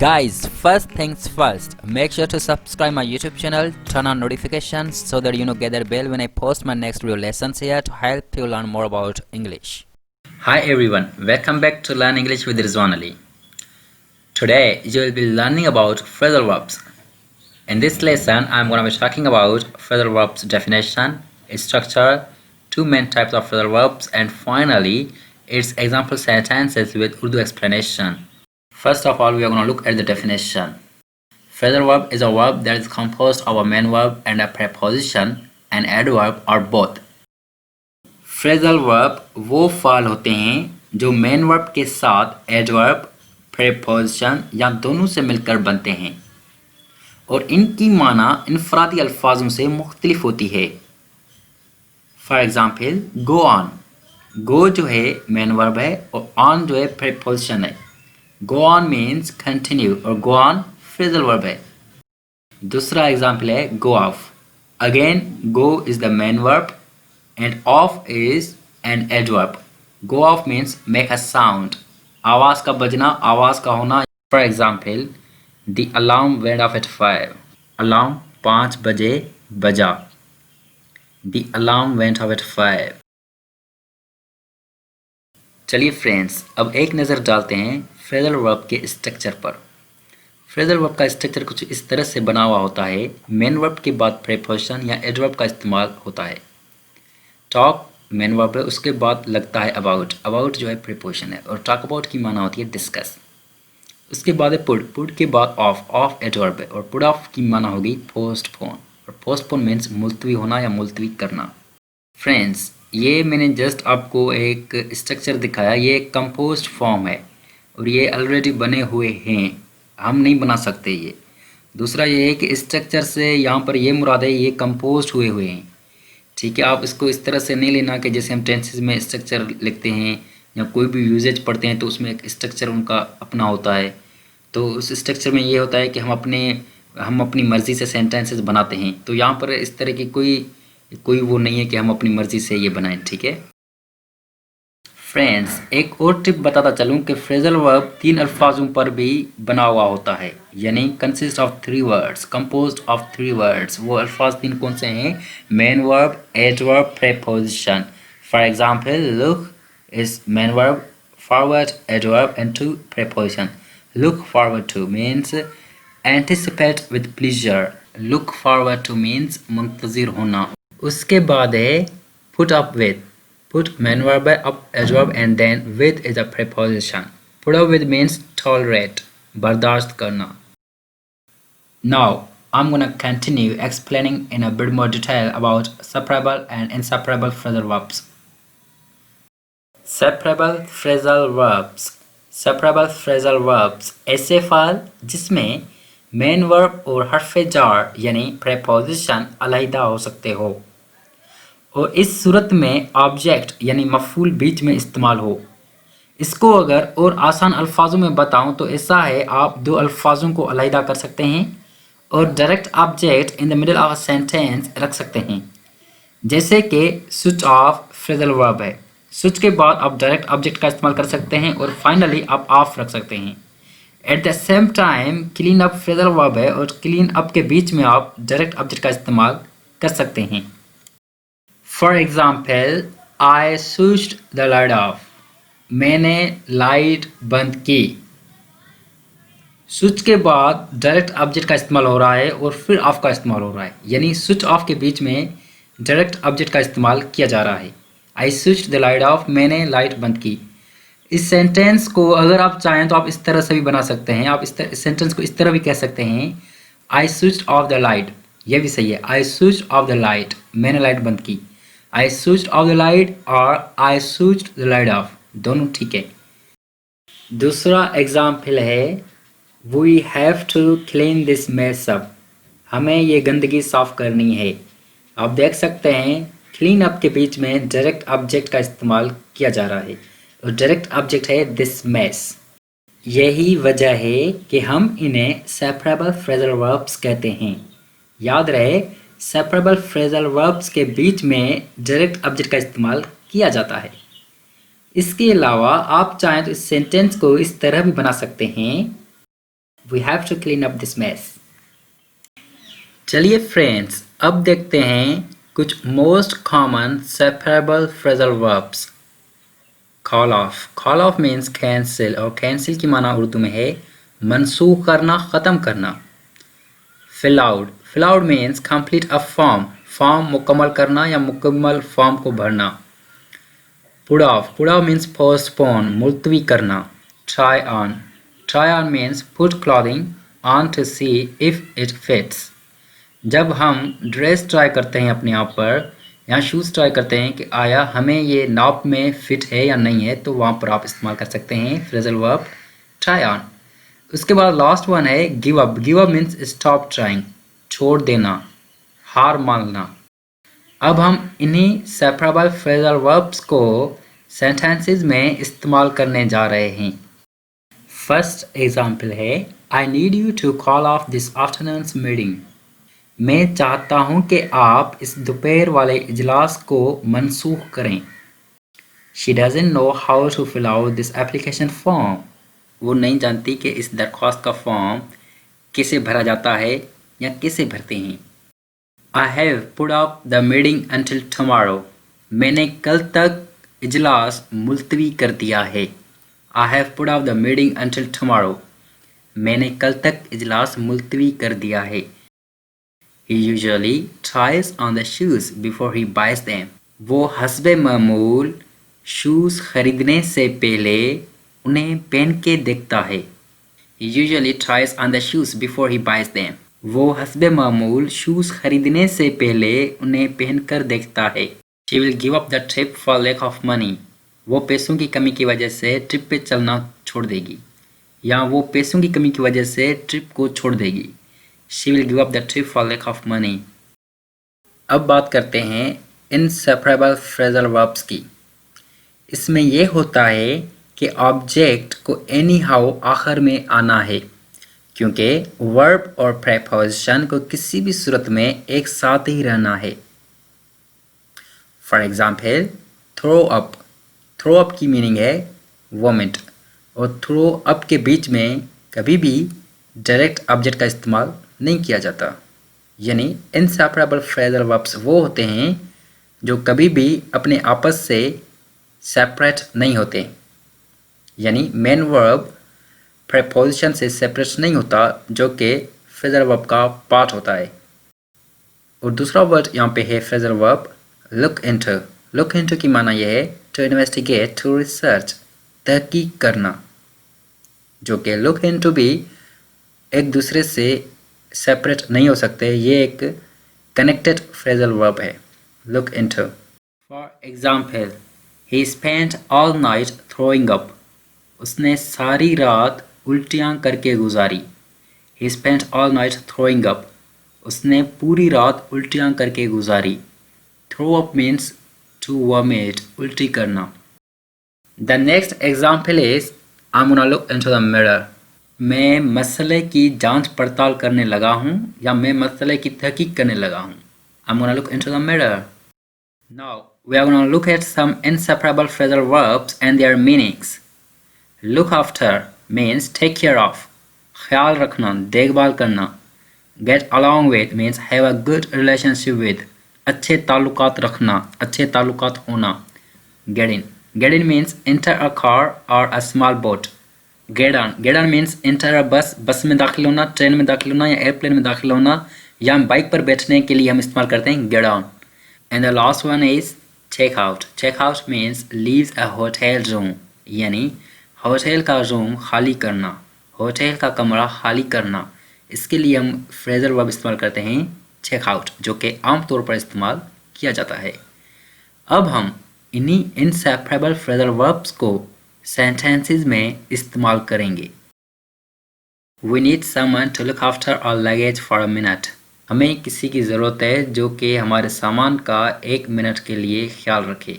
Guys, first things first, make sure to subscribe my YouTube channel, turn on notifications so that get that bell when I post my next video lessons here to help you learn more about English. Hi everyone, welcome back to Learn English with Rizwan Ali. Today you will be learning about phrasal verbs. In this lesson, I'm going to be talking about phrasal verbs definition, its structure, two main types of phrasal verbs, and finally its example sentences with Urdu explanation. First of all, we are going to look at the definition. Phrasal verb is a verb that is composed of a main verb and a preposition, an adverb or both. Phrasal verb वो फाल होते हैं जो main verb के साथ adverb, preposition या दोनों से मिलकर बनते हैं और इनकी माना इनफरादी अल्फाजों से मुख्तलिफ होती है। फॉर एग्जाम्पल, गो ऑन, गो जो है मेन वर्ब है और ऑन जो है प्रीपोजिशन है। गो ऑन मीन्स कंटिन्यू और गो ऑन फ्रेजल वर्ब है। दूसरा एग्जाम्पल है go off, again go is the main verb and off is an adverb. Go off means make a sound, आवाज़ का बजना, आवाज़ का होना। For example, The alarm went off at 5. Alarm 5 बजे बजा। The alarm went off at 5. चलिए friends, अब एक नज़र डालते हैं फ्रेजल वर्ब के स्ट्रक्चर पर। फ्रेजल वर्ब का स्ट्रक्चर कुछ इस तरह से बना हुआ होता है। मेन वर्ब के बाद प्रीपोजिशन या एडवर्ब का इस्तेमाल होता है। टॉक मेन वर्ब है, उसके बाद लगता है अबाउट, अबाउट जो है प्रीपोजिशन है और टॉक अबाउट की माना होती है डिस्कस। उसके बाद है पुट, पुट के बाद ऑफ, ऑफ एडवर्ब है और पुट ऑफ की माना होगी पोस्टपोन और पोस्टपोन मीन्स मुलतवी होना या मुलतवी करना। फ्रेंड्स, ये मैंने जस्ट आपको एक स्ट्रक्चर दिखाया, ये एक कंपोज्ड फॉर्म है और ये ऑलरेडी बने हुए हैं, हम नहीं बना सकते ये। दूसरा ये है कि स्ट्रक्चर से यहाँ पर ये मुराद है ये कंपोज्ड हुए हैं, ठीक है। आप इसको इस तरह से नहीं लेना कि जैसे हम टेंसेस में स्ट्रक्चर लिखते हैं या कोई भी यूजेज पढ़ते हैं तो उसमें एक स्ट्रक्चर उनका अपना होता है। तो उस स्ट्रक्चर में ये होता है कि हम अपनी मर्ज़ी से सेंटेंसेस बनाते हैं। तो यहाँ पर इस तरह की कोई वो नहीं है कि हम अपनी मर्ज़ी से ये बनाएं, ठीक है। फ्रेंड्स, एक और टिप बताता चलूँ कि फ्रेजल वर्ब 3 अल्फाजों पर भी बना हुआ होता है, यानी consist of 3 words, composed of 3 words. वो अल्फाज 3 कौन से हैं? Main verb, adverb, preposition. For example, look is main verb, forward adverb and to preposition. Look forward to means anticipate with pleasure. Look forward to means मुंतज़िर होना। उसके बाद है put up with. Put main verb है, up adverb and then with is a preposition. Put up with means tolerate, बर्दाश्त करना। Now I'm gonna continue explaining in a bit more detail about separable and inseparable phrasal verbs. Separable phrasal verbs. Separable phrasal verbs ऐसे fall जिसमें main verb और हर्फ jar यानी preposition अलहदा हो सकते हो और इस सूरत में ऑब्जेक्ट यानी मफूल बीच में इस्तेमाल हो। इसको अगर और आसान अल्फाजों में बताऊं तो ऐसा है, आप 2 अल्फाजों को अलहदा कर सकते हैं और direct object in the middle of a sentence रख सकते हैं। जैसे कि स्विच ऑफ फ्रेजल वर्ब है, स्विच के बाद आप डायरेक्ट ऑब्जेक्ट का इस्तेमाल कर सकते हैं और फाइनली आप ऑफ रख सकते हैं। At the same time clean up phrasal verb है और क्लीन अप के बीच में आप डायरेक्ट ऑब्जेक्ट का इस्तेमाल कर सकते हैं। For example, I switched the light of, मैंने लाइट बंद की। स्विच के बाद डायरेक्ट ऑब्जेक्ट का इस्तेमाल हो रहा है और फिर ऑफ का इस्तेमाल हो रहा है, यानी स्विच ऑफ के बीच में डायरेक्ट ऑब्जेक्ट का इस्तेमाल किया जा रहा है। I switched the light of, मैंने लाइट बंद की। इस सेंटेंस को अगर आप चाहें तो आप इस तरह से भी बना सकते हैं। आप इस सेंटेंस को इस तरह भी कह सकते हैं, I switched off the light, यह भी सही है। I switched off the light, मैंने लाइट बंद की। I switched off the light और I switched the light off, दोनों ठीक है। दूसरा एग्जाम्पल है, we have to clean this mess up, हमें ये गंदगी साफ करनी है। आप देख सकते हैं क्लीन अप के बीच में डायरेक्ट ऑब्जेक्ट का इस्तेमाल किया जा रहा है और डायरेक्ट ऑब्जेक्ट है दिस मेस। यही वजह है कि हम इन्हें सेपरेबल फ्रेजल वर्ब्स कहते हैं। याद रहे, सेपरेबल फ्रेजल वर्ब्स के बीच में डायरेक्ट ऑब्जेक्ट का इस्तेमाल किया जाता है। इसके अलावा आप चाहें तो इस सेंटेंस को इस तरह भी बना सकते हैं, We have to clean up this mess. चलिए फ्रेंड्स, अब देखते हैं कुछ most common separable phrasal verbs. Call off. Call off means cancel, और कैंसिल की माना उर्दू में है मनसूख करना, ख़त्म करना। Fill out. Fill out means complete a form, form मुकम्मल करना या मुकम्मल फॉर्म को भरना। Put off. Put off means postpone, मुलतवी करना। Try on. Try on means put clothing on to see if it fits. जब हम ड्रेस ट्राई करते हैं अपने आप पर या शूज़ ट्राई करते हैं कि आया हमें ये नाप में फिट है या नहीं है, तो वहाँ पर आप इस्तेमाल कर सकते हैं फ्रेजल वर्ब ट्राई ऑन। उसके बाद लास्ट वन है give up. Give up means stop trying, छोड़ देना, हार मानना। अब हम इन्हीं सेपरेबल फ्रेजल वर्ब्स को सेंटेंसेस में इस्तेमाल करने जा रहे हैं। फर्स्ट एग्जाम्पल है I need you to call off this afternoon's meeting. मैं चाहता हूं कि आप इस दोपहर वाले इजलास को मनसूख करें। She doesn't know how to fill out this application form. वो नहीं जानती कि इस दरख्वास्त का फॉर्म कैसे भरा जाता है या कैसे भरते हैं। I have put off the meeting until tomorrow. मैंने कल तक इजलास मुलतवी कर दिया है। I have put off the meeting until tomorrow. मैंने कल तक इजलास मुलतवी कर दिया है। He usually tries on the shoes before he buys them. वो हस्बे मामूल शूज़ खरीदने से पहले उन्हें पहन के देखता है। He usually tries on the shoes before he buys them. वो हस्बे मामूल शूज़ खरीदने से पहले उन्हें पहन कर देखता है। She will give up the trip for lack of money. वो पैसों की कमी की वजह से ट्रिप पे चलना छोड़ देगी, या वो पैसों की कमी की वजह से ट्रिप को छोड़ देगी। She will give up the trip for lack of money. अब बात करते हैं inseparable phrasal verbs की। इसमें यह होता है कि ऑब्जेक्ट को anyhow आखिर में आना है, क्योंकि वर्ब और प्रेपोजिशन को किसी भी सूरत में एक साथ ही रहना है। For example throw up. Throw up की मीनिंग है वोमिट, और थ्रो अप के बीच में कभी भी डायरेक्ट ऑब्जेक्ट का इस्तेमाल नहीं किया जाता। यानी इनसेपरेबल फ्रेजल वर्ब्स वो होते हैं जो कभी भी अपने आपस से सेपरेट नहीं होते। यानी मेन वर्ब प्रीपोजिशन से सेपरेट नहीं होता, जो कि फ्रेजल वर्ब का पार्ट होता है। और दूसरा वर्ड यहाँ पे है phrasal verb look into. Look into की माना यह है टू इन्वेस्टिगेट, टू रिसर्च, तहकीक करना, जो कि लुक इनटू भी एक दूसरे से सेपरेट नहीं हो सकते। ये एक कनेक्टेड फ्रेजल वर्ब है look into. For example he spent all night throwing up. उसने सारी रात उल्टियाँ करके गुजारी। He spent all night throwing up. उसने पूरी रात उल्टियाँ करके गुजारी। Throw up means to vomit, उल्टी करना। The next example is I am gonna look into the mirror. मैं मसले की जांच पड़ताल करने लगा हूँ, या मैं मसले की तहकीक करने लगा हूँ। I'm gonna look into the mirror. Now we are gonna look at some inseparable phrasal verbs and their meanings. Look after means take care of, ख्याल रखना, देखभाल करना। Get along with means have a good relationship with, अच्छे ताल्लुकात रखना, अच्छे ताल्लुकात होना। Get in. Get in means enter a car or a small boat. Get on means enter a बस। बस में दाखिल होना, ट्रेन में दाखिल होना, या एयरप्लेन में दाखिल होना, या बाइक पर बैठने के लिए हम इस्तेमाल करते हैं get on. And the last one is check out. Check out means leaves a hotel room, यानी होटल का रूम खाली करना, होटल का कमरा खाली करना। इसके लिए हम फ्रेजल वर्ब इस्तेमाल करते हैं चेक आउट, जो कि आमतौर पर इस्तेमाल किया जाता है। अब हम इन्हीं इनसेपरेबल फ्रेजल वर्ब्स को सेंटेंसेस में इस्तेमाल करेंगे। We need someone to look after our luggage for a minute. हमें किसी की ज़रूरत है जो कि हमारे सामान का 1 मिनट के लिए ख्याल रखे।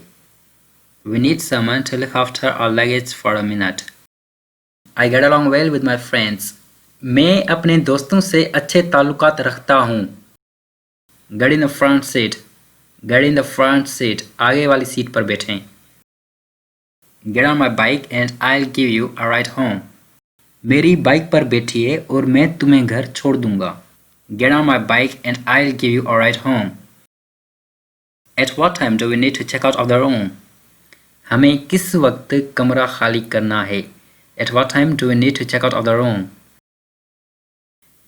We need someone to look after our luggage for a minute. I get along well with my friends. मैं अपने दोस्तों से अच्छे ताल्लुकात रखता हूँ। Get in the front seat. Get in the front seat. आगे वाली सीट पर बैठें। Get on my bike and I'll give you a ride home. मेरी बाइक पर बैठिए और मैं तुम्हें घर छोड़ दूंगा। Get on my bike and I'll give you a ride home. At what time do we need to check out of the room? हमें किस वक्त कमरा खाली करना है? At what time do we need to check out of the room?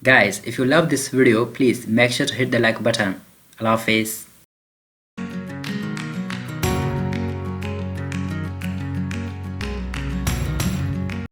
Guys, if you love this video, please make sure to hit the like button. Allah Hafiz.